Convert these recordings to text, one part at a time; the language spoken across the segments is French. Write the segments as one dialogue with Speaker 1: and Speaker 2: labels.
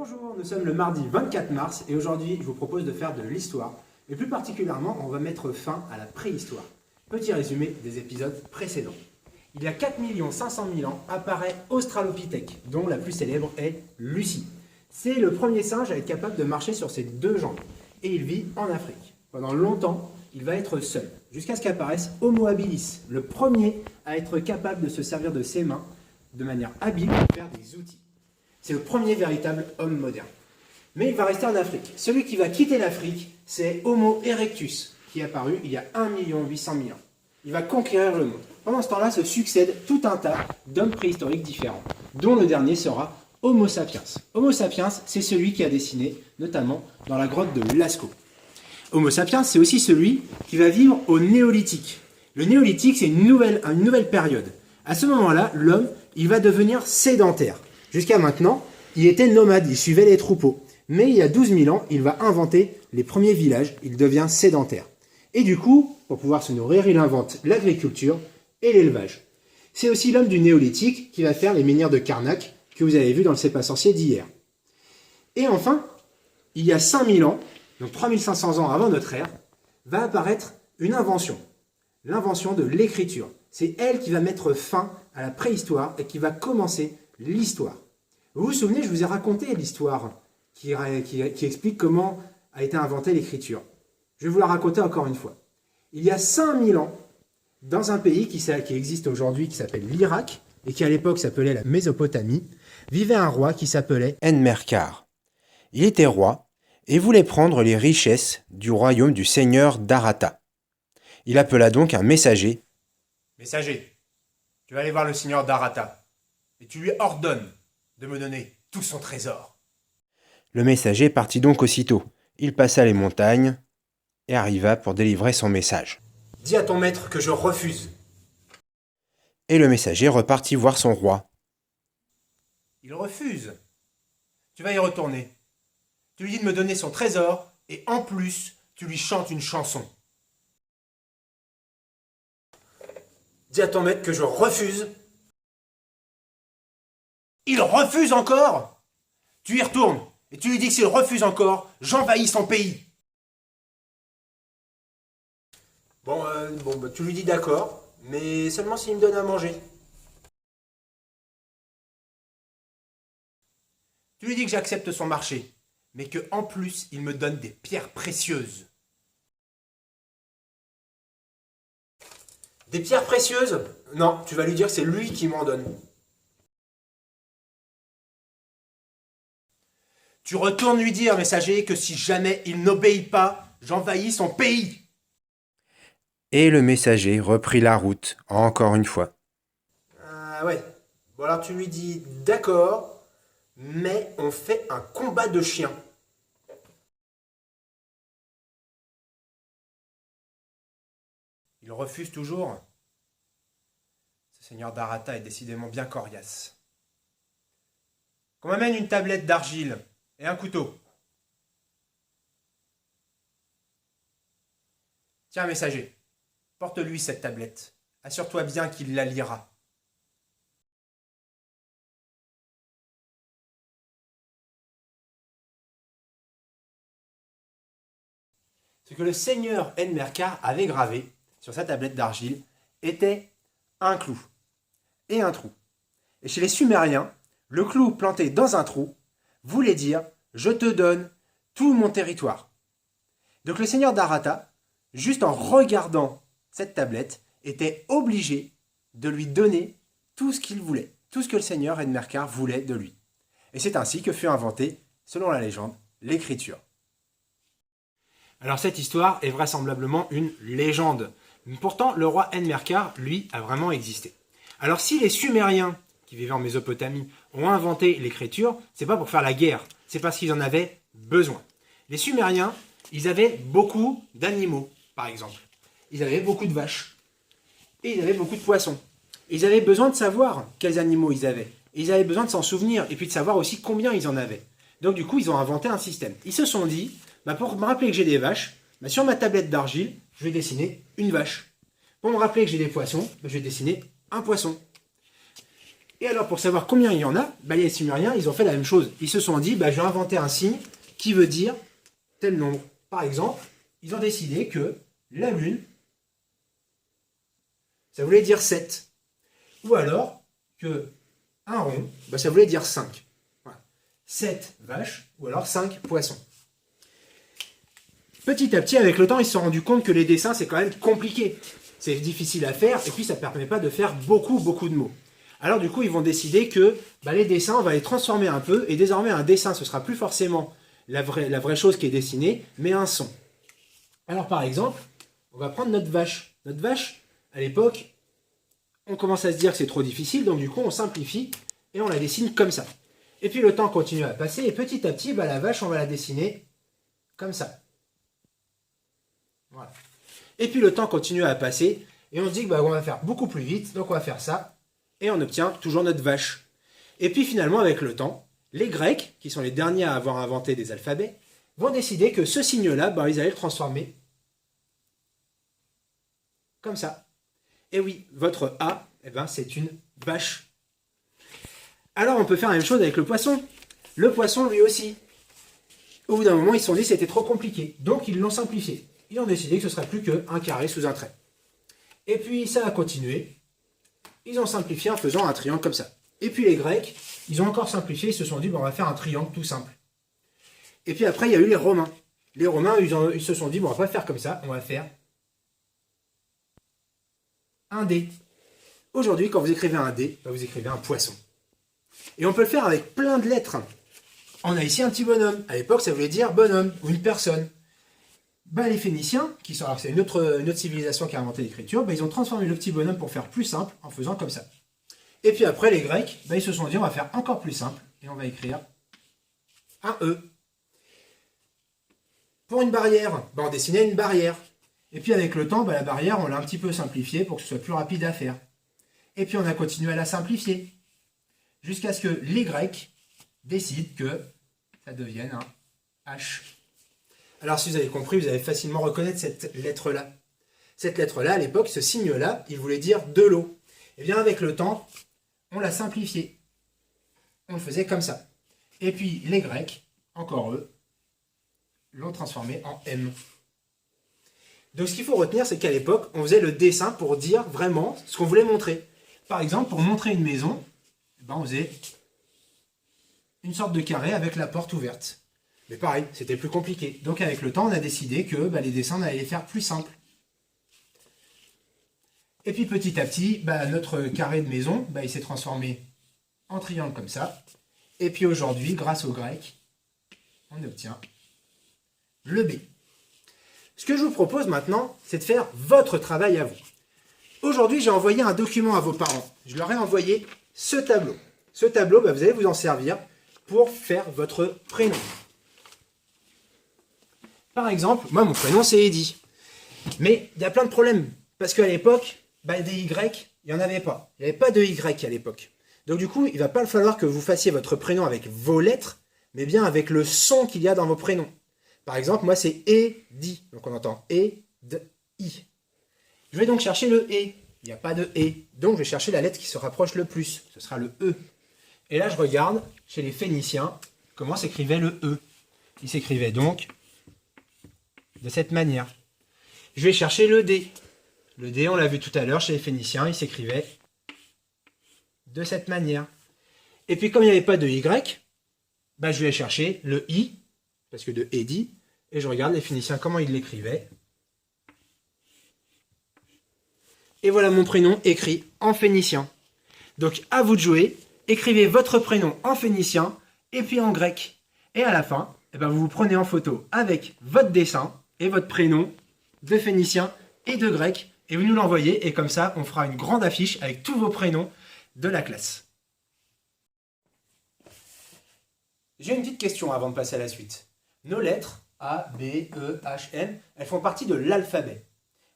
Speaker 1: Bonjour, nous sommes le mardi 24 mars et aujourd'hui je vous propose de faire de l'histoire et plus particulièrement on va mettre fin à la préhistoire. Petit résumé des épisodes précédents. Il y a 4 500 000 ans apparaît Australopithèque dont la plus célèbre est Lucie. C'est le premier singe à être capable de marcher sur ses deux jambes et il vit en Afrique. Pendant longtemps il va être seul jusqu'à ce qu'apparaisse Homo habilis, le premier à être capable de se servir de ses mains de manière habile pour faire des outils. C'est le premier véritable homme moderne. Mais il va rester en Afrique. Celui qui va quitter l'Afrique, c'est Homo erectus, qui est apparu il y a 1 800 000 ans. Il va conquérir le monde. Pendant ce temps-là, se succèdent tout un tas d'hommes préhistoriques différents, dont le dernier sera Homo sapiens. Homo sapiens, c'est celui qui a dessiné, notamment dans la grotte de Lascaux. Homo sapiens, c'est aussi celui qui va vivre au néolithique. Le néolithique, c'est une nouvelle période. À ce moment-là, l'homme, il va devenir sédentaire. Jusqu'à maintenant, il était nomade, il suivait les troupeaux. Mais il y a 12 000 ans, il va inventer les premiers villages, il devient sédentaire. Et du coup, pour pouvoir se nourrir, il invente l'agriculture et l'élevage. C'est aussi l'homme du néolithique qui va faire les menhirs de Karnak, que vous avez vu dans le C'est pas sorcier d'hier. Et enfin, il y a 5000 ans, donc 3500 ans avant notre ère, va apparaître une invention. L'invention de l'écriture. C'est elle qui va mettre fin à la préhistoire et qui va commencer l'histoire. Vous vous souvenez, je vous ai raconté l'histoire qui explique comment a été inventée l'écriture. Je vais vous la raconter encore une fois. Il y a 5000 ans, dans un pays qui existe aujourd'hui, qui s'appelle l'Irak, et qui à l'époque s'appelait la Mésopotamie, vivait un roi qui s'appelait Enmerkar. Il était roi et voulait prendre les richesses du royaume du seigneur d'Arata. Il appela donc un messager. « Messager, tu vas aller voir le seigneur d'Arata. Et tu lui ordonnes de me donner tout son trésor. » Le messager partit donc aussitôt. Il passa les montagnes et arriva pour délivrer son message. « Dis à ton maître que je refuse. » Et le messager repartit voir son roi. « Il refuse. Tu vas y retourner. Tu lui dis de me donner son trésor et en plus, tu lui chantes une chanson. » « Dis à ton maître que je refuse. » Il refuse encore? Tu y retournes et tu lui dis que s'il refuse encore, j'envahis son pays. Bon, tu lui dis d'accord, mais seulement s'il me donne à manger. Tu lui dis que j'accepte son marché, mais qu'en plus, il me donne des pierres précieuses. Des pierres précieuses? Non, tu vas lui dire que c'est lui qui m'en donne. Tu retournes lui dire, messager, que si jamais il n'obéit pas, j'envahis son pays. Et le messager reprit la route, encore une fois. Ah ouais. Bon alors tu lui dis, d'accord, mais on fait un combat de chiens. Il refuse toujours. Ce seigneur d'Arata est décidément bien coriace. Qu'on m'amène une tablette d'argile et un couteau. Tiens, messager, porte-lui cette tablette. Assure-toi bien qu'il la lira. Ce que le seigneur Enmerkar avait gravé sur sa tablette d'argile était un clou et un trou. Et chez les Sumériens, le clou planté dans un trou voulait dire « je te donne tout mon territoire ». Donc le seigneur d'Arata, juste en regardant cette tablette, était obligé de lui donner tout ce qu'il voulait, tout ce que le seigneur Enmerkar voulait de lui. Et c'est ainsi que fut inventée, selon la légende, l'écriture. Alors cette histoire est vraisemblablement une légende. Pourtant, le roi Enmerkar, lui, a vraiment existé. Alors si les Sumériens, qui vivaient en Mésopotamie, ont inventé l'écriture, c'est pas pour faire la guerre, c'est parce qu'ils en avaient besoin. Les Sumériens, ils avaient beaucoup d'animaux, par exemple. Ils avaient beaucoup de vaches. Et ils avaient beaucoup de poissons. Et ils avaient besoin de savoir quels animaux ils avaient. Et ils avaient besoin de s'en souvenir, et puis de savoir aussi combien ils en avaient. Donc du coup, ils ont inventé un système. Ils se sont dit, pour me rappeler que j'ai des vaches, sur ma tablette d'argile, je vais dessiner une vache. Pour me rappeler que j'ai des poissons, je vais dessiner un poisson. Et alors, pour savoir combien il y en a, les Sumériens, ils ont fait la même chose. Ils se sont dit, je vais inventer un signe qui veut dire tel nombre. Par exemple, ils ont décidé que la lune, ça voulait dire 7. Ou alors que un rond, ça voulait dire 5. Voilà. 7 vaches, ou alors 5 poissons. Petit à petit, avec le temps, ils se sont rendus compte que les dessins, c'est quand même compliqué. C'est difficile à faire, et puis ça ne permet pas de faire beaucoup de mots. Alors du coup, ils vont décider que les dessins, on va les transformer un peu, et désormais, un dessin, ce sera plus forcément la vraie chose qui est dessinée, mais un son. Alors par exemple, on va prendre notre vache. Notre vache, à l'époque, on commence à se dire que c'est trop difficile, donc du coup, on simplifie, et on la dessine comme ça. Et puis le temps continue à passer, et petit à petit, la vache, on va la dessiner comme ça. Voilà. Et puis le temps continue à passer, et on se dit qu'on va faire beaucoup plus vite, donc on va faire ça, et on obtient toujours notre vache. Et puis finalement, avec le temps, les Grecs, qui sont les derniers à avoir inventé des alphabets, vont décider que ce signe-là, ils allaient le transformer comme ça. Et oui, votre A, c'est une vache. Alors on peut faire la même chose avec le poisson. Le poisson, lui aussi. Au bout d'un moment, ils se sont dit que c'était trop compliqué, donc ils l'ont simplifié. Ils ont décidé que ce ne serait plus qu'un carré sous un trait. Et puis ça a continué. Ils ont simplifié en faisant un triangle comme ça. Et puis les Grecs, ils ont encore simplifié, ils se sont dit, on va faire un triangle tout simple. Et puis après, il y a eu les Romains. Les Romains, ils se sont dit, on va pas faire comme ça, on va faire un dé. Aujourd'hui, quand vous écrivez un dé, vous écrivez un poisson. Et on peut le faire avec plein de lettres. On a ici un petit bonhomme. À l'époque, ça voulait dire bonhomme ou une personne. Les Phéniciens, c'est une autre civilisation qui a inventé l'écriture, ils ont transformé le petit bonhomme pour faire plus simple en faisant comme ça. Et puis après, les Grecs, ils se sont dit, on va faire encore plus simple, et on va écrire un E. Pour une barrière, on dessinait une barrière. Et puis avec le temps, la barrière, on l'a un petit peu simplifiée pour que ce soit plus rapide à faire. Et puis on a continué à la simplifier, jusqu'à ce que les Grecs décident que ça devienne un H. Alors si vous avez compris, vous allez facilement reconnaître cette lettre-là. Cette lettre-là, à l'époque, ce signe-là, il voulait dire de l'eau. Et bien avec le temps, on l'a simplifié. On le faisait comme ça. Et puis les Grecs, encore eux, l'ont transformé en M. Donc ce qu'il faut retenir, c'est qu'à l'époque, on faisait le dessin pour dire vraiment ce qu'on voulait montrer. Par exemple, pour montrer une maison, on faisait une sorte de carré avec la porte ouverte. Mais pareil, c'était plus compliqué. Donc avec le temps, on a décidé que les dessins, on allait les faire plus simples. Et puis petit à petit, notre carré de maison, il s'est transformé en triangle comme ça. Et puis aujourd'hui, grâce aux Grecs, on obtient le B. Ce que je vous propose maintenant, c'est de faire votre travail à vous. Aujourd'hui, j'ai envoyé un document à vos parents. Je leur ai envoyé ce tableau. Ce tableau, vous allez vous en servir pour faire votre prénom. Par exemple, moi, mon prénom, c'est Eddy. Mais il y a plein de problèmes. Parce qu'à l'époque, des Y, il n'y en avait pas. Il n'y avait pas de Y à l'époque. Donc du coup, il ne va pas falloir que vous fassiez votre prénom avec vos lettres, mais bien avec le son qu'il y a dans vos prénoms. Par exemple, moi, c'est Eddy. Donc on entend E-D-I. Je vais donc chercher le E. Il n'y a pas de E. Donc je vais chercher la lettre qui se rapproche le plus. Ce sera le E. Et là, je regarde chez les Phéniciens comment s'écrivait le E. Il s'écrivait donc de cette manière. Je vais chercher le D. Le D, on l'a vu tout à l'heure chez les Phéniciens, il s'écrivait de cette manière. Et puis comme il n'y avait pas de Y, je vais chercher le I, parce que de Eddy, et je regarde les Phéniciens comment ils l'écrivaient. Et voilà mon prénom écrit en phénicien. Donc à vous de jouer, écrivez votre prénom en phénicien et puis en grec. Et à la fin, vous vous prenez en photo avec votre dessin et votre prénom de phénicien et de grec et vous nous l'envoyez et comme ça on fera une grande affiche avec tous vos prénoms de la classe. J'ai une petite question avant de passer à la suite. Nos lettres A, B, E, H, M, elles font partie de l'alphabet.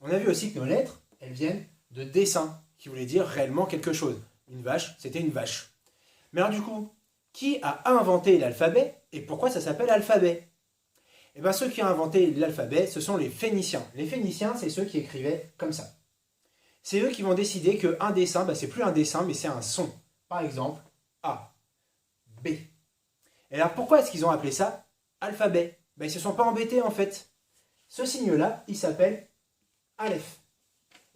Speaker 1: On a vu aussi que nos lettres, elles viennent de dessins qui voulaient dire réellement quelque chose. Une vache, c'était une vache. Mais alors du coup, qui a inventé l'alphabet et pourquoi ça s'appelle alphabet? Ceux qui ont inventé l'alphabet, ce sont les Phéniciens. Les Phéniciens, c'est ceux qui écrivaient comme ça. C'est eux qui vont décider qu'un dessin, c'est plus un dessin, mais c'est un son. Par exemple, A, B. Et alors pourquoi est-ce qu'ils ont appelé ça alphabet? Ben, ils ne se sont pas embêtés en fait. Ce signe-là, il s'appelle Aleph.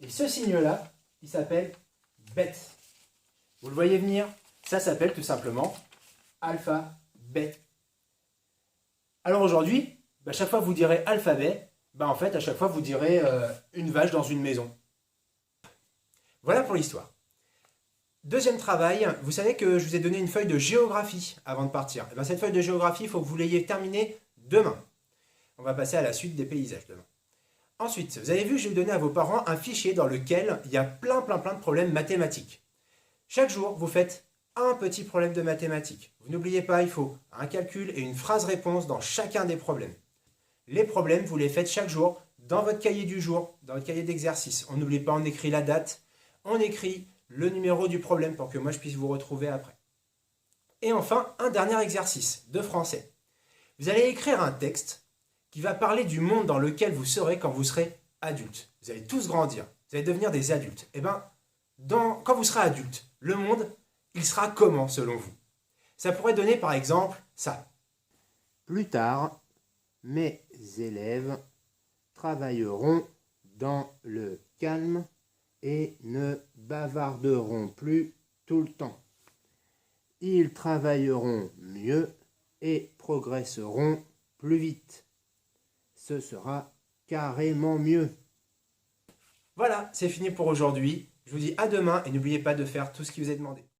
Speaker 1: Et ce signe-là, il s'appelle Bet. Vous le voyez venir? Ça s'appelle tout simplement alphabet. Alors aujourd'hui, ben, chaque fois que vous direz alphabet, ben, en fait, à chaque fois, vous direz une vache dans une maison. Voilà pour l'histoire. Deuxième travail, vous savez que je vous ai donné une feuille de géographie avant de partir. Et bien, cette feuille de géographie, il faut que vous l'ayez terminée demain. On va passer à la suite des paysages demain. Ensuite, vous avez vu, j'ai donné à vos parents un fichier dans lequel il y a plein de problèmes mathématiques. Chaque jour, vous faites un petit problème de mathématiques. Vous n'oubliez pas, il faut un calcul et une phrase-réponse dans chacun des problèmes. Les problèmes, vous les faites chaque jour dans votre cahier du jour, dans votre cahier d'exercice. On n'oublie pas, on écrit la date, on écrit le numéro du problème pour que moi je puisse vous retrouver après. Et enfin, un dernier exercice de français. Vous allez écrire un texte qui va parler du monde dans lequel vous serez quand vous serez adulte. Vous allez tous grandir, vous allez devenir des adultes. Et bien, quand vous serez adulte, le monde, il sera comment selon vous? Ça pourrait donner par exemple ça.
Speaker 2: Plus tard, mes élèves travailleront dans le calme et ne bavarderont plus tout le temps. Ils travailleront mieux et progresseront plus vite. Ce sera carrément mieux.
Speaker 1: Voilà, c'est fini pour aujourd'hui. Je vous dis à demain et n'oubliez pas de faire tout ce qui vous est demandé.